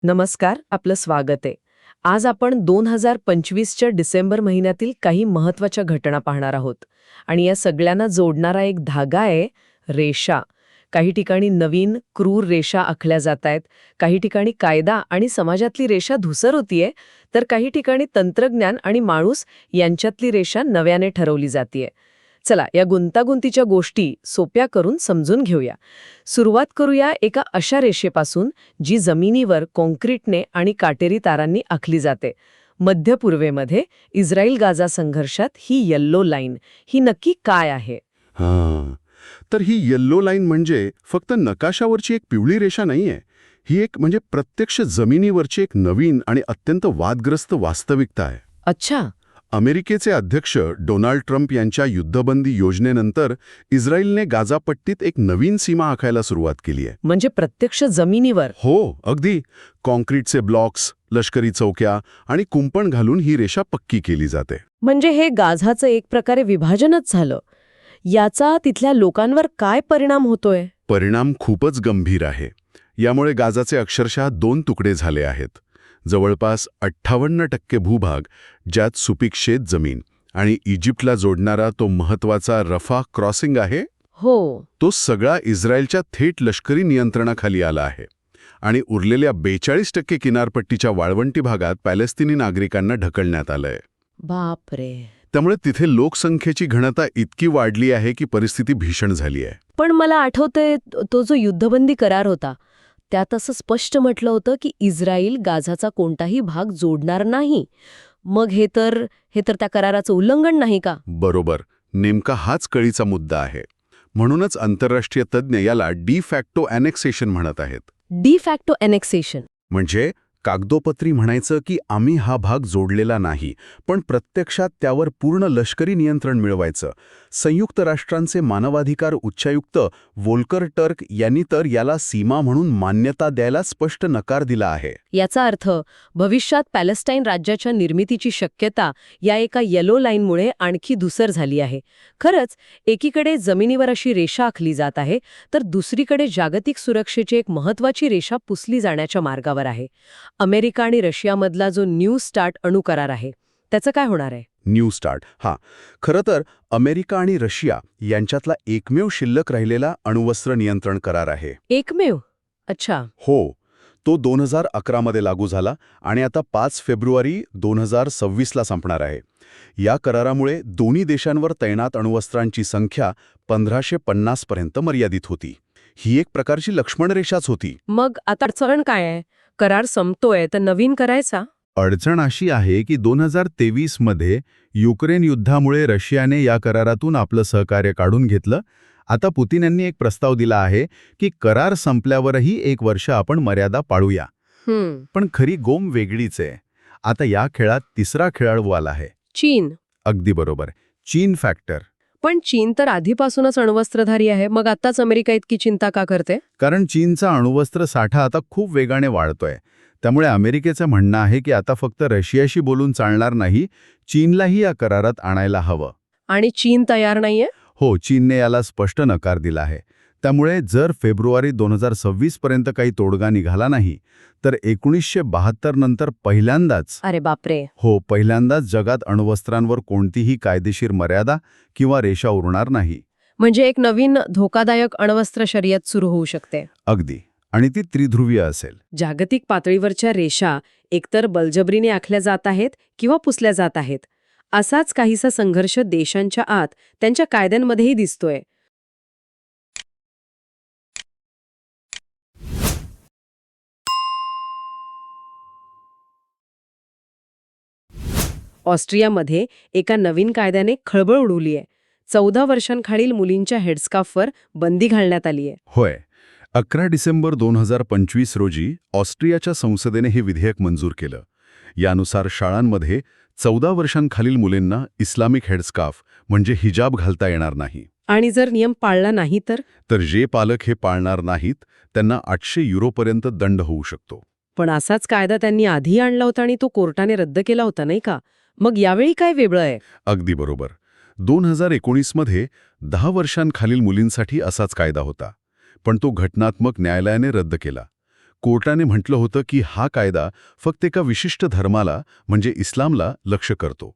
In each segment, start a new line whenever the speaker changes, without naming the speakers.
नमस्कार, आपलं स्वागत आहे. आज आपण 2025च्या डिसेंबर महिन्यातील काही महत्त्वाच्या घटना पाहणार आहोत. आणि या सगळ्यांना जोडणारा एक धागा आहे रेषा. काही ठिकाणी नवीन क्रूर रेषा आखल्या जात आहेत, काही ठिकाणी कायदा आणि समाजातली रेषा धुसर होतीये, तर काही ठिकाणी तंत्रज्ञान आणि माणूस यांच्यातली रेषा नव्याने ठरवली जातीये. चला, या गुंतागुंतीच्या गोष्टी सोप्या करून समजून घेऊया. सुरुवात करूया एका अशा रेषेपासून जी जमिनीवर कॉन्क्रीटने आणि काटेरी तारांनी आखली जाते. मध्य पूर्वेमध्ये इस्रायल गाझा संघर्षात ही येल्लो लाईन ही नक्की काय आहे?
हां, तर ही येल्लो लाईन म्हणजे फक्त नकाशावरची एक पिवळी रेषा नाहीये. ही एक म्हणजे प्रत्यक्ष जमिनीवरची एक नवीन आणि अत्यंत वादग्रस्त वास्तविकता आहे.
अच्छा.
अमेरिकेचे अध्यक्ष डोनाल्ड ट्रम्प यांच्या युद्धबंदी योजनेनंतर इस्रायलने गाझापट्टीत एक नवीन सीमा आखायला सुरुवात केली आहे.
म्हणजे प्रत्यक्ष जमिनीवर?
हो, अगदी. कॉन्क्रीटचे ब्लॉक्स, लष्करी चौक्या आणि कुंपण घालून ही रेषा पक्की केली जाते.
म्हणजे हे गाझाचं एक प्रकारे विभाजनच झालं. याचा तिथल्या लोकांवर काय परिणाम होतोय?
परिणाम खूपच गंभीर आहे. यामुळे गाझाचे अक्षरशः 2 तुकडे झाले आहेत. जवळपास 58% भूभाग, ज्यात सुपीक शेत जमीन आणि इजिप्तला जोडणारा तो महत्वाचा रफा क्रॉसिंग आहे,
हो.
तो सगळा इस्रायलच्या थेट लष्करी नियंत्रणाखाली आला आहे. आणि उरलेल्या 42% किनारपट्टीच्या वाळवंटी भागात पॅलेस्टिनी नागरिकांना ढकलण्यात आलंय.
बापरे.
त्यामुळे तिथे लोकसंख्येची घनता इतकी वाढली आहे की परिस्थिती भीषण झाली आहे.
पण मला आठवतंय तो जो युद्धबंदी करार होता त्यात असं स्पष्ट म्हटलं होतं की इस्रायल गाझाचा कोणताही भाग जोडणार नाही. मग हे तर त्या कराराचं उल्लंघन नाही का?
बरोबर. नेमका हाच कळीचा मुद्दा आहे. म्हणूनच आंतरराष्ट्रीय तज्ज्ञ याला डी फॅक्टो ॲनेक्सेशन म्हणत आहेत.
डी फॅक्टो ॲनेक्सेशन
म्हणजे कागदोपत्री म्हणायचं की आम्ही हा भाग जोडलेला नाही, पण प्रत्यक्षात त्यावर पूर्ण लष्करी नियंत्रण मिळवायचं. संयुक्त राष्ट्रांचे मानवाधिकार उच्चायुक्त वोल्कर टर्क यांनी तर याला सीमा म्हणून मान्यता द्यायला स्पष्ट नकार दिला आहे.
याचा अर्थ भविष्यात पॅलेस्टाईन राज्याच्या निर्मितीची शक्यता या एका येलो लाईनमुळे आणखी धुसर झाली आहे. खरंच, एकीकडे जमिनीवर अशी रेषा आखली जात आहे, तर दुसरीकडे जागतिक सुरक्षेची एक महत्त्वाची रेषा पुसली जाण्याच्या मार्गावर आहे. अमेरिका आणि रशियामधला जो न्यू स्टार्ट अणुकरार आहे, त्याचं काय होणार आहे?
न्यू स्टार्ट खरं तर अमेरिका आणि रशिया यांच्यातला एकमेव शिल्लक राहिलेला अणुवस्त्र नियंत्रण करार आहे.
एकमेव? अच्छा.
हो, तो 2011 मध्ये लागू झाला आणि आता 5 फेब्रुवारी 2026ला संपणार आहे. या करारामुळे दोन्ही देशांवर तैनात अणुवस्त्रांची संख्या 1550 पर्यंत मर्यादित होती. ही एक प्रकारची लक्ष्मणरेषाच होती.
मग आता अडचण काय आहे? करार संपतोय तर नवीन करायचा?
अडचण अशी आहे की 2023 मध्ये युक्रेन युद्धामुळे रशियाने या करारातून आपलं सहकार्य काढून घेतलं. आता पुतिन यांनी एक प्रस्ताव दिला आहे की करार संपल्यावरही 1 वर्ष आपण मर्यादा पाळूया. पण खरी गोम वेगळीच आहे. आता या खेळात तिसरा खेळाडू आला आहे.
चीन.
अगदी बरोबर, चीन फॅक्टर.
पण चीन तर आधीपासूनच अण्वस्त्रधारी आहे. मग आताच अमेरिका इतकी चिंता का करते?
कारण चीनचा अणुवस्त्र साठा आता खूप वेगाने वाढतोय. त्यामुळे अमेरिकेचं म्हणणं आहे की आता फक्त रशियाशी बोलून चालणार नाही, चीनलाही या करारात आणायला हवं.
आणि चीन तयार नाहीये?
हो, चीनने याला स्पष्ट नकार दिला आहे. त्यामुळे जर फेब्रुवारी 2026 पर्यंत काही तोडगा निघाला नाही, तर 1972 नंतर पहिल्यांदाच
अरे बापरे.
पहिल्यांदाच जगात अण्वस्त्रांवर कोणतीही कायदेशीर मर्यादा किंवा रेषा उरणार नाही.
म्हणजे एक नवीन धोकादायक अण्वस्त्र शर्यत सुरू होऊ शकते.
अगदी. आणि ती त्रिध्रुवीय असेल.
जागतिक पातळीवरच्या रेषा एकतर बळजबरीने आखल्या जात आहेत किंवा पुसल्या जात आहेत. असाच काहीसा संघर्ष देशांच्या आत त्यांच्या कायद्यांमध्येही दिसतोय. ऑस्ट्रियामध्ये एका नवीन कायद्याने खळबळ उडवली आहे. 14 वर्षांखालील मुलींच्या हेडस्कार्फवर बंदी घालण्यात आली आहे.
होय. 11 डिसेंबर 2025 रोजी ऑस्ट्रियाच्या संसदेने हे विधेयक मंजूर केलं. यानुसार शाळांमध्ये 14 वर्षांखालील मुलींना इस्लामिक हेडस्कार्फ म्हणजे हिजाब घालता येणार नाही.
आणि जर नियम पाळला नाही तर
जे पालक हे पाळणार नाहीत त्यांना 800 युरोपर्यंत दंड होऊ शकतो.
पण असाच कायदा त्यांनी आधी आणला होता आणि तो कोर्टाने रद्द केला होता, नाही का? मग यावेळी काय वेगळं आहे?
अगदी बरोबर. 2019 मध्ये 10 वर्षांखालील मुलींसाठी असाच कायदा होता, पण तो घटनात्मक न्यायालयाने रद्द केला. कोर्टाने म्हटलं होतं की हा कायदा फक्त एका विशिष्ट धर्माला म्हणजे इस्लामला लक्ष्य करतो.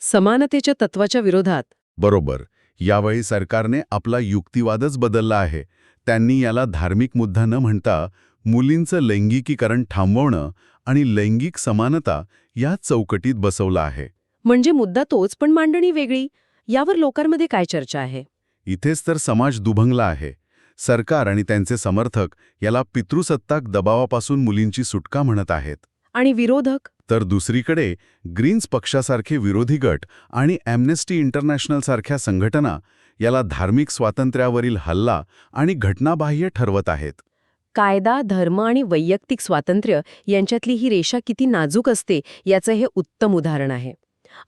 समानतेच्या तत्वाच्या विरोधात.
बरोबर. यावेळी सरकारने आपला युक्तिवादच बदलला आहे. त्यांनी याला धार्मिक मुद्दा न म्हणता मुलींचं लैंगिकीकरण थांबवणं आणि लैंगिक समानता या चौकटीत बसवलं आहे.
म्हणजे मुद्दा तोच पण मांडणी वेगळी. यावर लोकांमध्ये काय चर्चा आहे?
इथेच तर समाज दुभंगला आहे. सरकार आणि त्यांचे समर्थक याला पितृसत्ताक दबावापासून मुलींची सुटका म्हणत आहेत.
आणि विरोधक?
तर दुसरीकडे ग्रीन्स पक्षासारखे विरोधी गट आणि ॲम्नेस्टी इंटरनॅशनल सारख्या संघटना याला धार्मिक स्वातंत्र्यावरील हल्ला आणि घटनाबाह्य ठरवत आहेत.
कायदा, धर्म आणि वैयक्तिक स्वातंत्र्य यांच्यातली ही रेषा किती नाजूक असते याचं हे उत्तम उदाहरण आहे.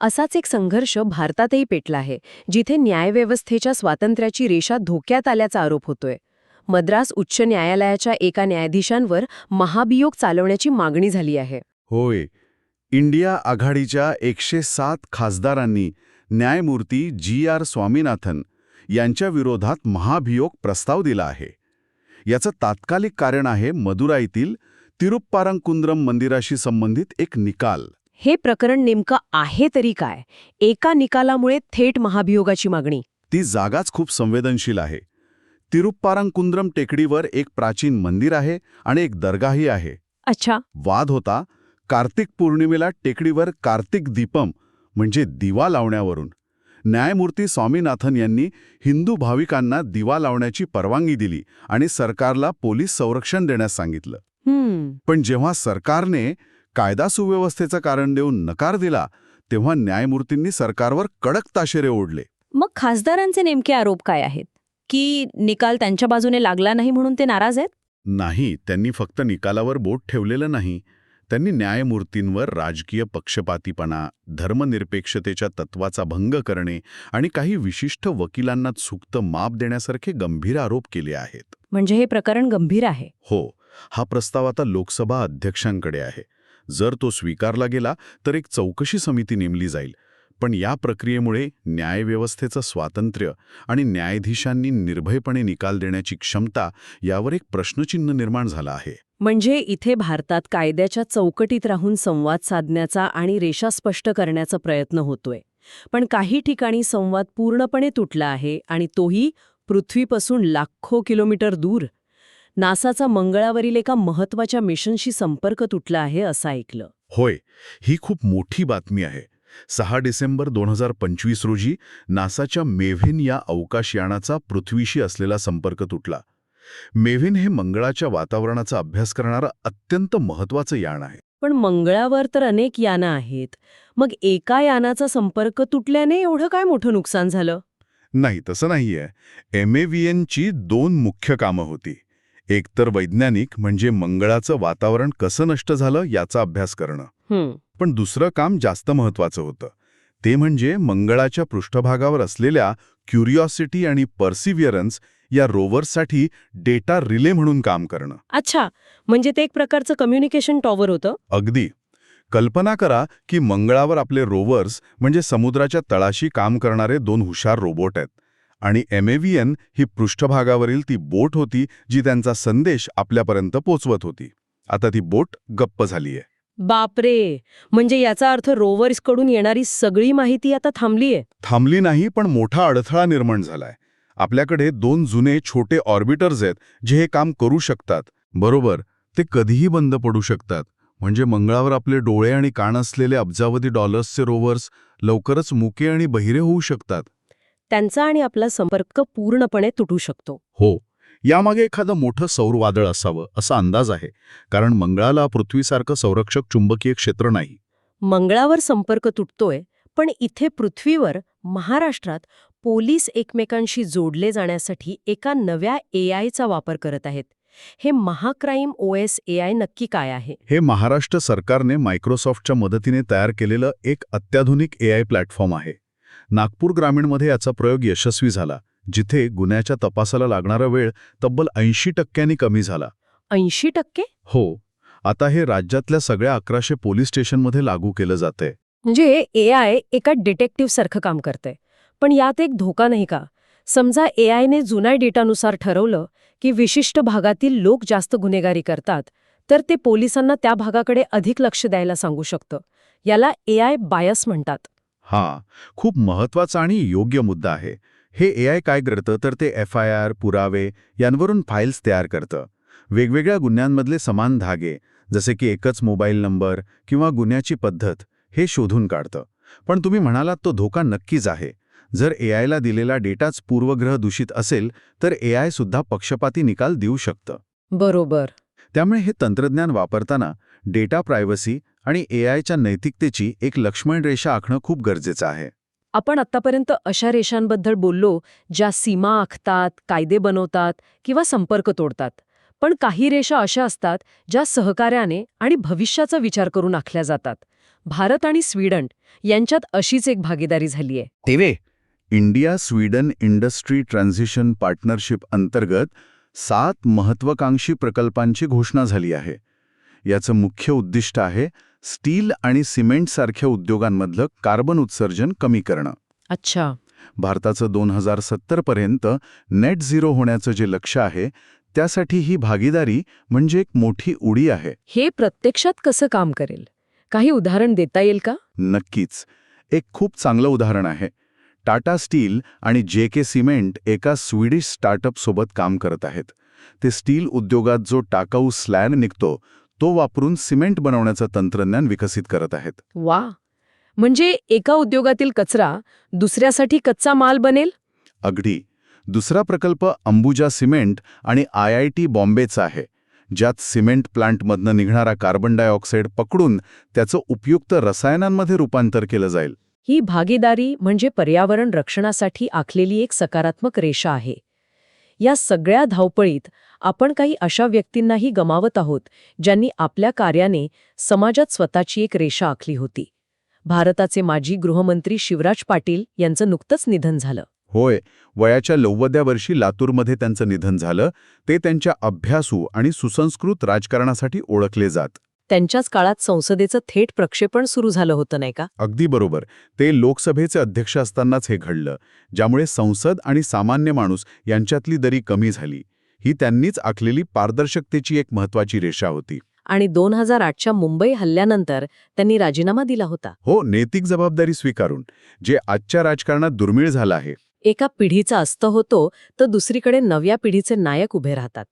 असाच एक संघर्ष भारतातही पेटला आहे, जिथे न्यायव्यवस्थेच्या स्वातंत्र्याची रेषा धोक्यात आल्याचा आरोप होतोय. मद्रास उच्च न्यायालयाच्या एका न्यायाधीशांवर महाभियोग चालवण्याची मागणी झाली आहे.
होय. इंडिया आघाडीच्या 107 खासदारांनी न्यायमूर्ती जी.आर. स्वामीनाथन यांच्या विरोधात महाभियोग प्रस्ताव दिला आहे. याचं तात्कालिक कारण आहे मदुराईतील तिरुप्पारंकुंद्रम मंदिराशी संबंधित एक निकाल.
हे प्रकरण नेमकं आहे तरी काय? एका निकालामुळे थेट महाभियोगाची मागणी.
ती जागाच खूप संवेदनशील आहे. तिरुप्पारंकुंद्रम टेकडीवर एक प्राचीन मंदिर आहे आणि एक दर्गाही आहे.
अच्छा.
वाद होता कार्तिक पौर्णिमेला टेकडीवर कार्तिक दीपम म्हणजे दिवा लावण्यावरून. न्यायमूर्ती स्वामीनाथन यांनी हिंदू भाविकांना दिवा लावण्याची परवानगी दिली आणि सरकारला पोलीस संरक्षण देण्यास सांगितलं. पण जेव्हा सरकारने कायदा सुव्यवस्थेचं कारण देऊन नकार दिला तेव्हा न्यायमूर्तींनी सरकारवर कडक ताशेरे ओढले.
मग खासदारांचे नेमके आरोप काय आहेत? की निकाल त्यांच्या बाजूने लागला नाही म्हणून ते नाराज आहेत?
नाही, त्यांनी फक्त निकालावर बोट ठेवलेलं नाही. त्यांनी न्यायमूर्तींवर राजकीय पक्षपातीपणा, धर्मनिरपेक्षतेच्या तत्वाचा भंग करणे आणि काही विशिष्ट वकिलांना चुकत माप देण्यासारखे गंभीर आरोप केले आहेत.
म्हणजे हे प्रकरण गंभीर आहे.
हो. हा प्रस्ताव आता लोकसभा अध्यक्षांकडे आहे. जर तो स्वीकारला गेला तर एक चौकशी समिती नेमली जाईल. पण या प्रक्रियेमुळे न्यायव्यवस्थेचं स्वातंत्र्य आणि न्यायाधीशांनी निर्भयपणे निकाल देण्याची क्षमता यावर एक प्रश्नचिन्ह निर्माण झाला आहे.
म्हणजे इथे भारतात कायद्याच्या चौकटीत राहून संवाद साधण्याचा आणि रेषा स्पष्ट करण्याचा प्रयत्न होतोय. पण काही ठिकाणी संवाद पूर्णपणे तुटला आहे आणि तोही पृथ्वीपासून लाखो किलोमीटर दूर. नासाचा मंगळावरील एका महत्त्वाच्या मिशनशी संपर्क तुटला आहे असं ऐकलं.
होय, ही खूप मोठी बातमी आहे. 6 डिसेंबर 2025 रोजी नासाच्या मेव्हिन या अवकाशयानाचा पृथ्वीशी असलेला संपर्क तुटला. मेव्हिन हे मंगळाच्या वातावरणाचा अभ्यास करणारं अत्यंत महत्त्वाचं यान आहे.
पण मंगळावर तर अनेक यानं आहेत. मग एका यानाचा संपर्क तुटल्याने एवढं काय मोठं नुकसान झालं?
नाही, तसं नाहीये. MAVNची 2 मुख्य कामं होती. एक तर वैज्ञानिक म्हणजे मंगळाचं वातावरण कसं नष्ट झालं याचा अभ्यास करणं. पण दुसरं काम जास्त महत्त्वाचं होतं. ते म्हणजे मंगळाच्या पृष्ठभागावर असलेल्या क्युरिओसिटी आणि पर्सिव्हिअरन्स या रोव्हर्ससाठी डेटा रिले म्हणून काम करणं.
अच्छा, म्हणजे ते एक प्रकारचं कम्युनिकेशन टॉवर होतं?
अगदी. कल्पना करा की मंगळावर आपले रोव्हर्स म्हणजे समुद्राच्या तळाशी काम करणारे 2 हुशार रोबोट आहेत आणि MAVN ही पृष्ठभागावरील ती बोट होती जी त्यांचा संदेश आपल्यापर्यंत पोचवत होती. आता ती बोट गप्प झालीये.
बापरे, म्हणजे याचा अर्थ रोव्हर्सकडून येणारी सगळी माहिती आता थांबलीये?
थांबली नाही, पण मोठा अडथळा निर्माण झालाय. आपल्याकडे 2 जुने छोटे ऑर्बिटर्स आहेत जे हे काम करू शकतात. बरोबर, ते कधीही बंद पडू शकतात. म्हणजे मंगळावर आपले डोळे आणि कान असलेले अब्जावधी डॉलर्सचे रोव्हर्स लवकरच मुके आणि बहिरे होऊ शकतात.
त्यांचा आणि आपला संपर्क पूर्णपणे तुटू शकतो.
हो. यामागे एखादं मोठं सौर वादळ असावं असा अंदाज आहे. कारण मंगळाला पृथ्वीसारखं संरक्षक चुंबकीय क्षेत्र नाही.
मंगळावर संपर्क तुटतोय, पण इथे पृथ्वीवर, महाराष्ट्रात पोलीस एकमेकांशी जोडले जाण्यासाठी एका नव्या AIचा वापर करत आहेत. हे महाक्राईम OS AI नक्की काय आहे?
हे महाराष्ट्र सरकारने मायक्रोसॉफ्टच्या मदतीने तयार केलेलं एक अत्याधुनिक AI प्लॅटफॉर्म आहे. नागपूर ग्रामीणमध्ये याचा प्रयोग यशस्वी झाला, जिथे गुन्ह्याच्या तपासाला लागणारा वेळ तब्बल 80% कमी झाला.
80%?
हो. आता हे राज्यातल्या सगळ्या 1100 पोलीस स्टेशनमध्ये लागू केलं जातंय.
म्हणजे AI एका डिटेक्टिव्ह सारखं काम करतंय. पण यात एक धोका नाही का?
समजा AIने जुन्या डेटानुसार ठरवलं की विशिष्ट भागातील लोक जास्त गुन्हेगारी करतात, तर ते पोलिसांना त्या भागाकडे अधिक लक्ष द्यायला सांगू शकतं. याला AI बायस म्हणतात.
हां, खूप महत्वाचा आणि योग्य मुद्दा आहे. हे AI काय करतं तर ते FIR, पुरावे यांवरून फाईल्स तयार करतं. वेगवेगळ्या गुन्ह्यांमधले समान धागे, जसे की एकच मोबाईल नंबर किंवा गुन्ह्याची पद्धत, हे शोधून काढतं. पण तुम्ही म्हणालात तो धोका नक्कीच आहे. जर AIला दिलेला डेटाच पूर्वग्रह दूषित असेल, तर AI सुद्धा पक्षपाती निकाल देऊ शकतं.
बरोबर.
त्यामुळे हे तंत्रज्ञान वापरताना डेटा प्रायव्हसी आणि AIच्या नैतिकतेची एक लक्ष्मण रेषा आखणं खूप गरजेचं आहे.
आपण आत्तापर्यंत अशा रेषांबद्दल बोललो ज्या सीमा आखतात, कायदे बनवतात किंवा संपर्क तोडतात. पण काही रेषा अशा असतात ज्या सहकार्याने आणि भविष्याचा विचार करून आखल्या जातात. भारत आणि स्वीडन यांच्यात अशीच एक भागीदारी झालीय.
तेवे India Sweden industry transition partnership अंतर्गत 7 महत्त्वाकांक्षी प्रकल्पांची घोषणा झाली आहे. याचं मुख्य उद्दिष्ट आहे स्टील आणि सिमेंटसारख्या उद्योगांमधलं कार्बन उत्सर्जन कमी करणं.
अच्छा.
भारताचं 2070 पर्यंत नेट झिरो होण्याचं जे लक्ष्य आहे, त्यासाठी ही भागीदारी म्हणजे एक मोठी उडी आहे.
हे प्रत्यक्षात कसं काम करेल? काही उदाहरण देता येईल का?
नक्कीच. एक खूप चांगलं उदाहरण आहे. टाटा स्टील आणि JK सिमेंट एका स्वीडिश स्टार्टअपसोबत काम करत आहेत. ते स्टील उद्योगात जो टाकाऊ स्लॅग निघतो, तो वापरून सिमेंट बनवण्याचं तंत्रज्ञान विकसित करत आहेत.
वा. म्हणजे एका उद्योगातील कचरा दुसऱ्यासाठी कच्चा माल बनेल?
अगदी. दुसरा प्रकल्प अंबुजा सिमेंट आणि IIT बॉम्बेचा आहे, ज्यात सिमेंट प्लांटमधनं निघणारा कार्बन डायऑक्साईड पकडून त्याचं उपयुक्त रसायनांमध्ये रूपांतर केलं जाईल.
ही भागीदारी म्हणजे पर्यावरण रक्षणासाठी आखलेली एक सकारात्मक रेषा आहे. या सगळ्या धावपळीत आपण काही अशा व्यक्तींनाही गमावत आहोत ज्यांनी आपल्या कार्याने समाजात स्वतःची एक रेषा आखली होती. भारताचे माजी गृहमंत्री शिवराज पाटील यांचं नुकतंच निधन झालं.
होय, वयाच्या 90व्या वर्षी लातूरमध्ये त्यांचं निधन झालं. ते त्यांच्या अभ्यासू आणि सुसंस्कृत राजकारणासाठी ओळखले जात.
त्यांच्याच काळात संसदेचं थेट प्रक्षेपण सुरू झालं होतं, नाही का?
अगदी बरोबर. ते लोकसभेचे अध्यक्ष असतानाच हे घडलं, ज्यामुळे संसद आणि सामान्य माणूस यांच्यातली दरी कमी झाली. ही त्यांनीच आखलेली पारदर्शकतेची एक महत्वाची रेषा होती.
आणि 2008च्या मुंबई हल्ल्यानंतर त्यांनी राजीनामा दिला होता.
हो, नैतिक जबाबदारी स्वीकारून, जे आजच्या राजकारणात दुर्मिळ झालं आहे.
एका पिढीचा अस्त होतो तर दुसरीकडे नव्या पिढीचे नायक उभे राहतात.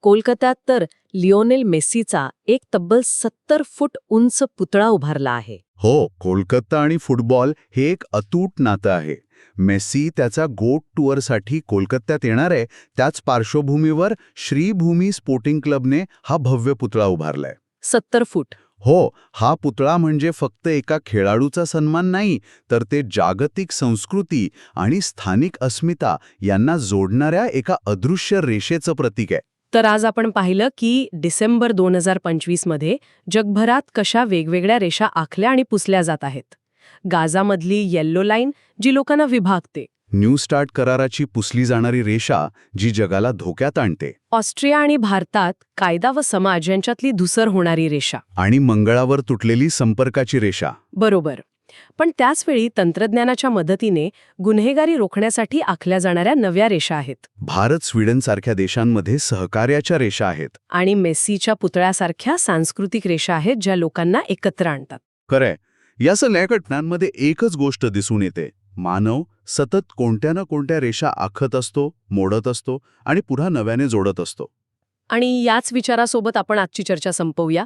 कोलकात्यात तर लिओनेल मेस्सीचा एक तब्बल 70 फूट उंच पुतळा उभारला आहे.
हो, कोलकाता आणि फुटबॉल हे एक अतूट नातं आहे. मेस्सी त्याचा गोट टूरसाठी कोलकात्यात येणार आहे, त्याच पार्श्वभूमीवर श्रीभूमी स्पोर्टिंग क्लबने हा भव्य पुतळा उभारलाय.
70 फूट.
हो, हा पुतळा म्हणजे फक्त एका खेळाडूचा सन्मान नाही, तर ते जागतिक संस्कृती आणि स्थानिक अस्मिता यांना जोडणाऱ्या एका अदृश्य रेषेचं प्रतीक आहे.
तर आज आपण पाहिलं की डिसेंबर 2025 मध्ये जगभरात कशा वेगवेगळ्या रेषा आखल्या आणि पुसल्या जात आहेत. गाझामधली येल्लो लाईन जी लोकांना विभागते.
न्यू स्टार्ट कराराची पुसली जाणारी रेषा जी जगाला धोक्यात आणते.
ऑस्ट्रिया आणि भारतात कायदा व समाज यांच्यातली धुसर होणारी रेषा.
आणि मंगळावर तुटलेली संपर्काची रेषा.
बरोबर. पण त्याचवेळी तंत्रज्ञानाच्या मदतीने गुन्हेगारी रोखण्यासाठी आखल्या जाणाऱ्या नव्या रेषा आहेत.
भारत स्वीडनसारख्या देशांमध्ये सहकार्याच्या रेषा आहेत.
आणि मेस्सीच्या पुतळ्यासारख्या सांस्कृतिक रेषा आहेत ज्या लोकांना एकत्र आणतात.
खरंय. या सगळ्या घटनांमध्ये एकच गोष्ट दिसून येते. मानव सतत कोणत्या ना कोणत्या रेषा आखत असतो, मोडत असतो आणि पुन्हा नव्याने जोडत असतो.
आणि याच विचारासोबत आपण आजची चर्चा संपवूया.